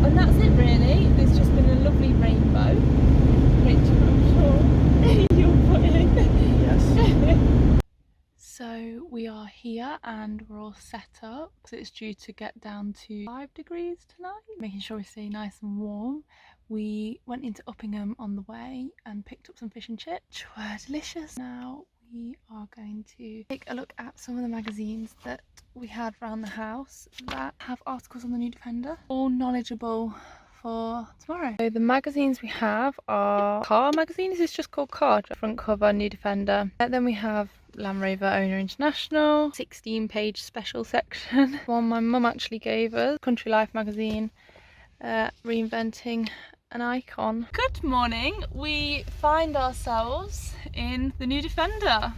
And that's it really. There's just been a lovely rainbow, which I'm sure you'll put in. Yes. So we are here and we're all set up because it's due to get down to 5 degrees tonight, making sure we stay nice and warm. We went into Uppingham on the way and picked up some fish and chips, which were delicious. Now we are going to take a look at some of the magazines that we had around the house that have articles on the New Defender, all knowledgeable for tomorrow. So the magazines we have are Car magazine. This is just called Car, front cover, New Defender. And then we have Land Rover Owner International, 16-page special section. One my mum actually gave us, Country Life magazine, reinventing an icon. Good morning. We find ourselves in the New Defender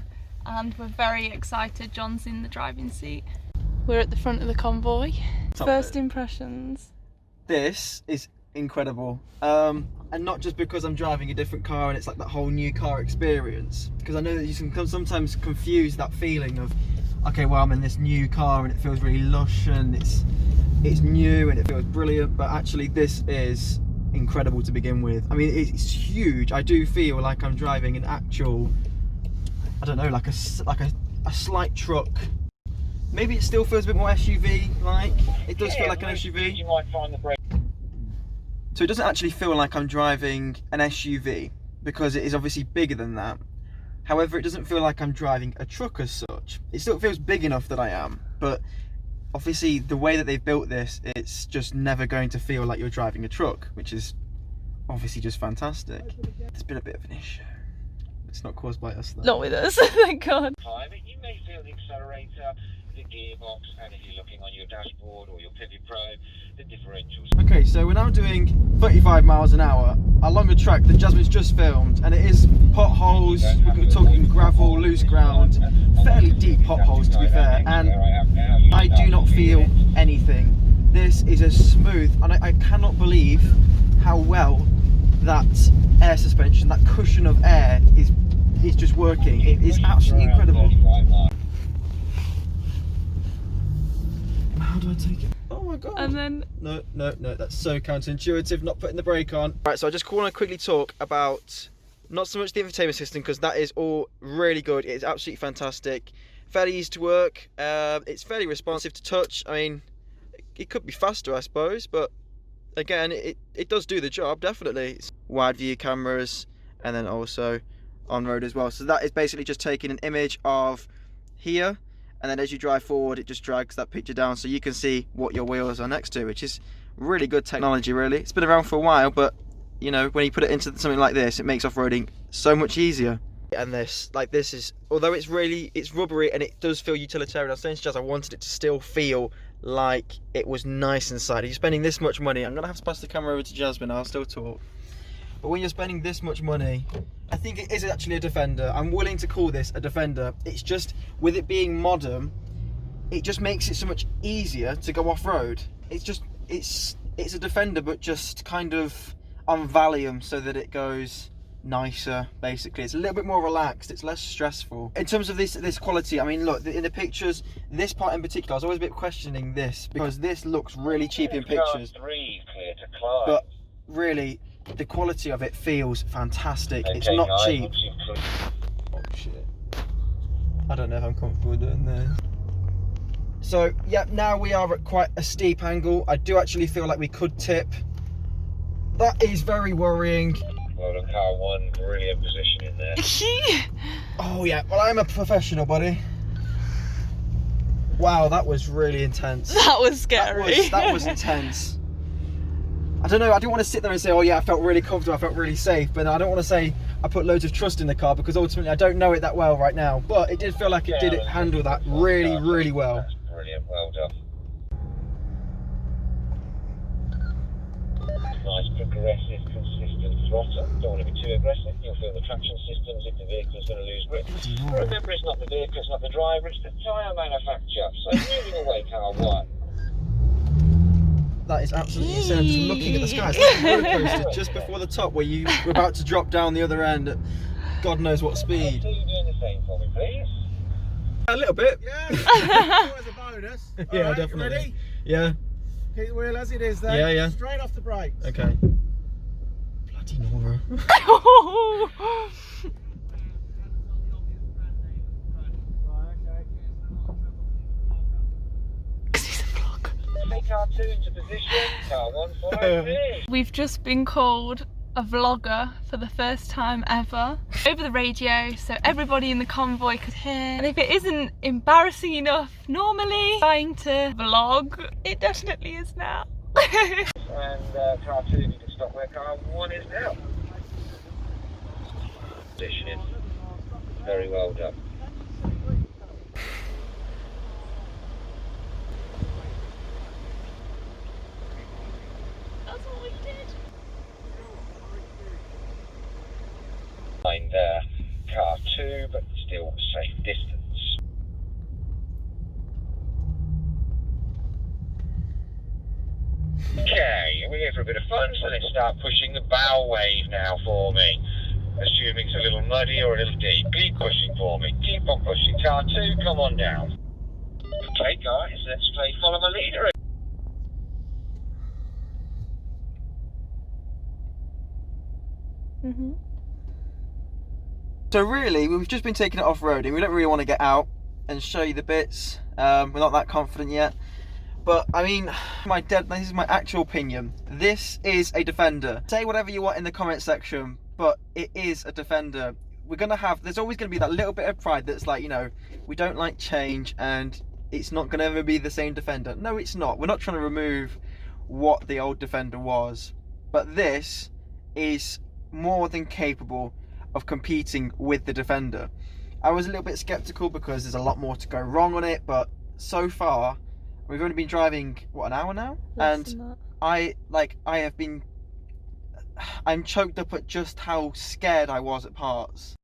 and we're very excited. John's in the driving seat. We're at the front of the convoy. First impressions. This is incredible, and not just because I'm driving a different car and it's like that whole new car experience, because I know that you can sometimes confuse that feeling of, okay, well, I'm in this new car and it feels really lush and it's new and it feels brilliant, but actually this is incredible to begin with. I mean, it's huge. I do feel like I'm driving an actual, I don't know, like a slight truck. Maybe it still feels a bit more SUV like. It does feel like an SUV. You might find the brake. So it doesn't actually feel like I'm driving an SUV because it is obviously bigger than that. However, it doesn't feel like I'm driving a truck as such. It still feels big enough that I am, but obviously the way that they've built this, it's just never going to feel like you're driving a truck, which is obviously just fantastic. There's been a bit of an issue. It's not caused by us though. Not with us, thank God. You may feel the accelerator, the gearbox, and if you're looking on your dashboard or your pivot probe, the differentials. Okay, so we're now doing 35 miles an hour along a track that Jasmine's just filmed, and it is potholes, we're talking gravel, loose ground, fairly deep potholes to be fair, and I do not feel anything. This is as smooth, and I cannot believe how well that air suspension, that cushion of air is just working. It is absolutely incredible. How do I take it? Oh my god. And then No, that's so counterintuitive, not putting the brake on. Right, so I just want to quickly talk about not so much the infotainment system, because that is all really good. It's absolutely fantastic. Fairly easy to work. It's fairly responsive to touch. I mean, it could be faster, I suppose, but again, it does do the job, definitely. It's wide view cameras, and then also on road as well. So that is basically just taking an image of here, and then as you drive forward, it just drags that picture down so you can see what your wheels are next to, which is really good technology, really. It's been around for a while, but you know, when you put it into something like this, it makes off-roading so much easier. And this is, although it's rubbery and it does feel utilitarian, I was saying to Jazz, I wanted it to still feel like it was nice inside. If you're spending this much money, I'm gonna have to pass the camera over to Jasmine, I'll still talk. But when you're spending this much money, I think it is actually a Defender. I'm willing to call this a Defender. It's just, with it being modern, it just makes it so much easier to go off-road. It's a Defender, but just kind of on Valium so that it goes nicer, basically. It's a little bit more relaxed, it's less stressful. In terms of this quality, I mean, look, in the pictures, this part in particular, I was always a bit questioning this, because this looks really cheap in pictures. But really, the quality of it feels fantastic. It's not cheap. Oh shit. I don't know if I'm comfortable doing this. So, yeah, now we are at quite a steep angle. I do actually feel like we could tip. That is very worrying. Well, the car one, brilliant position in there. Oh yeah, well, I'm a professional, buddy. Wow, that was really intense. that was scary. That was intense. I don't know, I didn't want to sit there and say, oh yeah, I felt really comfortable, I felt really safe, but I don't want to say I put loads of trust in the car, because ultimately I don't know it that well right now, but it did feel like it did handle that really, really well. That's brilliant, well done. Nice, progressive, consistent throttle. Don't want to be too aggressive, you'll feel the traction systems if the vehicle's going to lose grip. Remember, it's not the vehicle, it's not the driver, it's the tyre manufacturer. So moving away, car one. That is absolutely insane. I'm just looking at the sky. It's like a roller coaster just before the top, where you were about to drop down the other end at God knows what speed. So you doing the same for me, please? A little bit. Yeah, always a bonus. Yeah, All right, definitely. Ready? Yeah. Keep the wheel as it is then. Yeah, yeah. Straight off the brakes. Okay. Bloody Nora. Take car 2 into position, car 1 follow me. We've just been called a vlogger for the first time ever over the radio, so everybody in the convoy could hear. And if it isn't embarrassing enough normally trying to vlog, it definitely is now. And car 2, you can stop where car 1 is now. Positioning. Very well done. That's what we did. Behind car 2, but still safe distance. Okay, we're here for a bit of fun, so let's start pushing the bow wave now for me. Assuming it's a little muddy or a little deep. Keep pushing for me. Keep on pushing. Car 2, come on down. Okay, guys, let's play follow my leader. So really, we've just been taking it off-roading. We don't really want to get out and show you the bits. We're not that confident yet. But, I mean, this is my actual opinion. This is a Defender. Say whatever you want in the comment section, but it is a Defender. There's always going to be that little bit of pride that's like, you know, we don't like change and it's not going to ever be the same Defender. No, it's not. We're not trying to remove what the old Defender was. But this is more than capable of competing with the Defender. I was a little bit skeptical because there's a lot more to go wrong on it, but so far we've only been driving what, an hour now, and I'm choked up at just how scared I was at parts.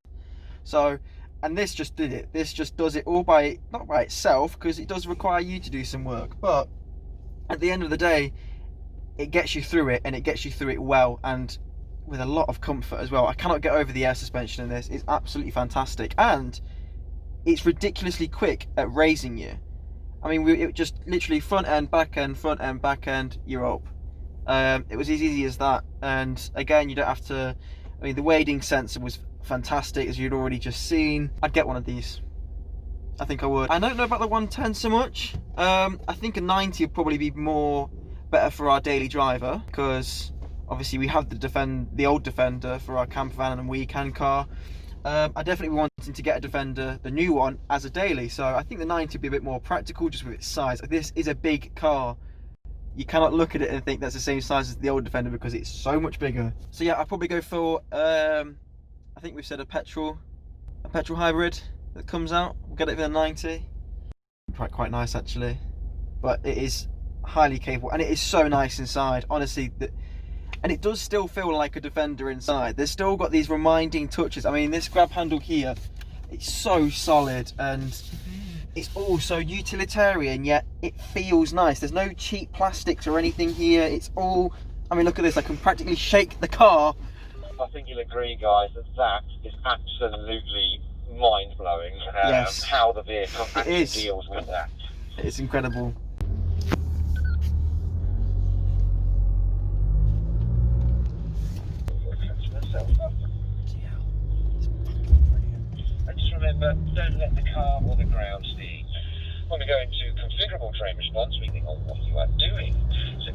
So, and this just did it. This just does it all not by itself, because it does require you to do some work, but at the end of the day it gets you through it, and it gets you through it well, and with a lot of comfort as well. I cannot get over the air suspension in this. It's absolutely fantastic, and it's ridiculously quick at raising you. I mean, it just literally front end, back end, you're up. It was as easy as that, and again, you don't have to. I mean, the wading sensor was fantastic, as you'd already just seen. I'd get one of these. I think I would. I don't know about the 110 so much. I think a 90 would probably be better for our daily driver, because obviously we have the old Defender for our camper van and weekend car. I definitely wanting to get a Defender, the new one, as a daily, so I think the 90 would be a bit more practical just with its size. This is a big car. You cannot look at it and think that's the same size as the old Defender because it's so much bigger. So yeah, I'd probably go for, I think we've said a petrol hybrid that comes out. We'll get it for the 90. Quite nice actually, but it is highly capable, and it is so nice inside, honestly. And it does still feel like a Defender inside. There's still got these reminding touches. I mean, this grab handle here, it's so solid, and it's all so utilitarian, yet it feels nice. There's no cheap plastics or anything here. It's all, I mean, look at this. I can practically shake the car. I think you'll agree, guys, that is absolutely mind-blowing. Yes. How the vehicle actually deals with that. It's incredible. And just remember, don't let the car or the ground steer. When we go into configurable train response, we think on what you are doing. So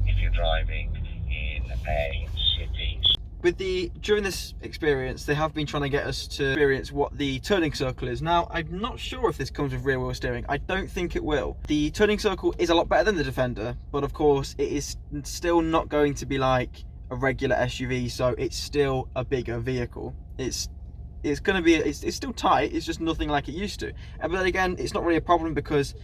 if you're driving in a city. During this experience, they have been trying to get us to experience what the turning circle is. Now, I'm not sure if this comes with rear wheel steering. I don't think it will. The turning circle is a lot better than the Defender, but of course it is still not going to be like a regular SUV, so it's still a bigger vehicle. It's going to be, it's still tight, it's just nothing like it used to. But then again, it's not really a problem because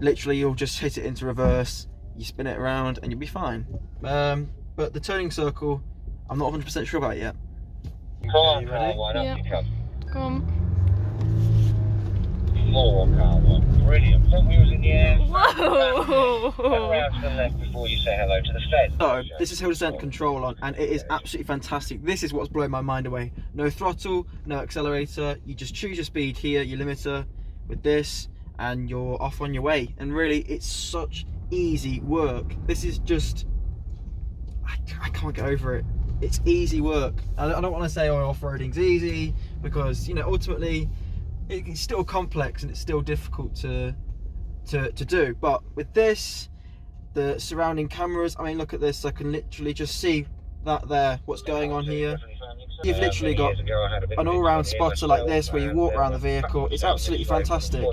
literally you'll just hit it into reverse, you spin it around and you'll be fine. But the turning circle, I'm not 100% sure about it yet. Come on, car one, up you come. Come. More car one, brilliant. Front wheels in the air. Whoa! Turn around to the left before you say hello to the fence. So, this is hill descent control on, and it is absolutely fantastic. This is what's blowing my mind away. No throttle, no accelerator, you just choose your speed here, your limiter with this, and you're off on your way. And really, it's such easy work. This is just, I can't get over it. It's easy work. I don't want to say, oh, off-roading's easy, because, you know, ultimately it's still complex and it's still difficult to do. But with this, the surrounding cameras, I mean, look at this. I can literally just see that there, what's going on here. You've literally got an all-round spotter like this where you walk around the vehicle. It's absolutely fantastic.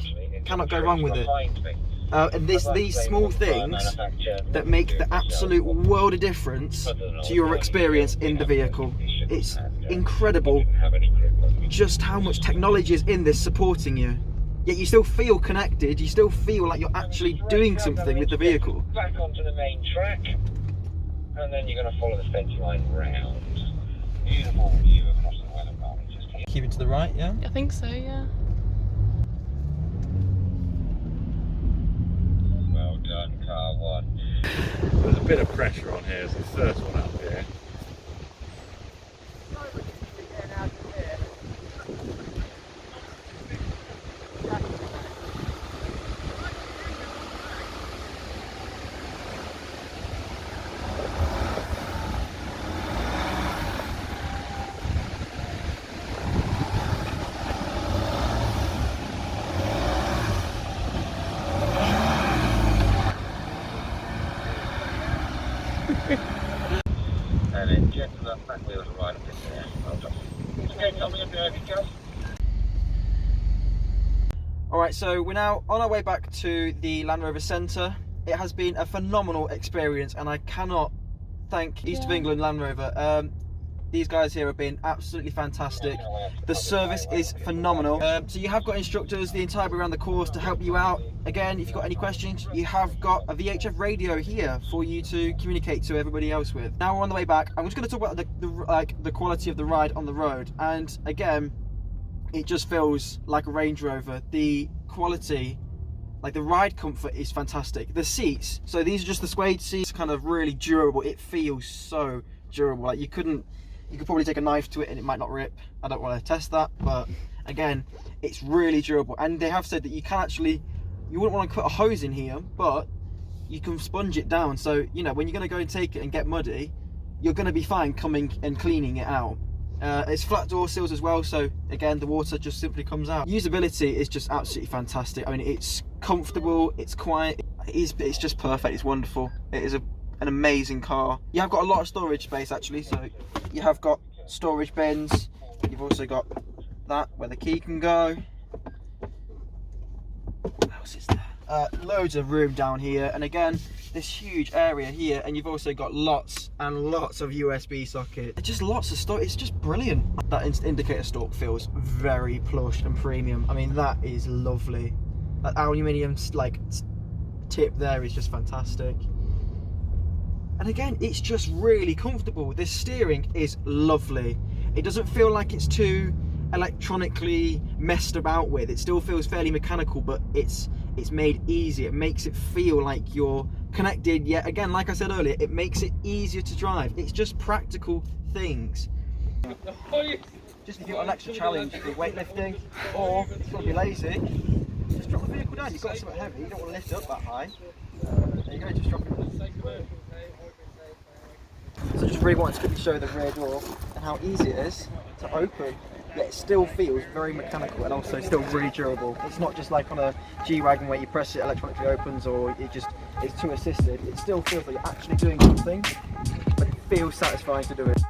Cannot go wrong with it. And these small things that make the absolute world of difference to your experience in the vehicle. It's incredible just how much technology is in this supporting you. Yet you still feel connected, you still feel like you're actually doing something with the vehicle. Back onto the main track, and then you're going to follow the fence line round. Beautiful view across the Welland Valley just here. Keep it to the right, yeah? I think so, yeah. Well done, car one. There's a bit of pressure on here. It's the first one up here. And then gentle that back wheel to right up in there. Well done. Okay, tell me if you're ready, Gus. Alright, so we're now on our way back to the Land Rover Centre. It has been a phenomenal experience and I cannot thank East of England Land Rover. These guys here have been absolutely fantastic. The service is phenomenal. So you have got instructors the entire way around the course to help you out. Again, if you've got any questions, you have got a VHF radio here for you to communicate to everybody else with. Now we're on the way back. I'm just going to talk about the quality of the ride on the road. And again, it just feels like a Range Rover. The quality, like the ride comfort is fantastic. The seats, so these are just the suede seats, kind of really durable. It feels so durable. Like you could probably take a knife to it and it might not rip. I don't want to test that, but again, it's really durable. And they have said that you can actually, you wouldn't want to put a hose in here, but you can sponge it down. So, you know, when you're going to go and take it and get muddy, you're going to be fine coming and cleaning it out. It's flat door sills as well, so again, the water just simply comes out. Usability is just absolutely fantastic. I mean, it's comfortable, it's quiet, it's just perfect, it's wonderful. It is an amazing car. You have got a lot of storage space actually, so you have got storage bins. You've also got that where the key can go. What else is there? Loads of room down here, and again, this huge area here, and you've also got lots and lots of USB sockets. Just lots of stuff. It's just brilliant. That indicator stalk feels very plush and premium. I mean, that is lovely. That aluminium like tip there is just fantastic. And again, it's just really comfortable. This steering is lovely. It doesn't feel like it's too electronically messed about with. It still feels fairly mechanical, but it's made easy. It makes it feel like you're connected. Yet again, like I said earlier, it makes it easier to drive. It's just practical things. Just if you want an extra challenge for weightlifting, or if you want to be lazy, just drop the vehicle down. You've got something heavy, you don't want to lift it up that high. There you go, just drop it. So I just really wanted to quickly show you the rear door and how easy it is to open, yet it still feels very mechanical and also still really durable. It's not just like on a G-Wagon where you press it, electronically opens, or it's too assisted. It still feels like you're actually doing something, but it feels satisfying to do it.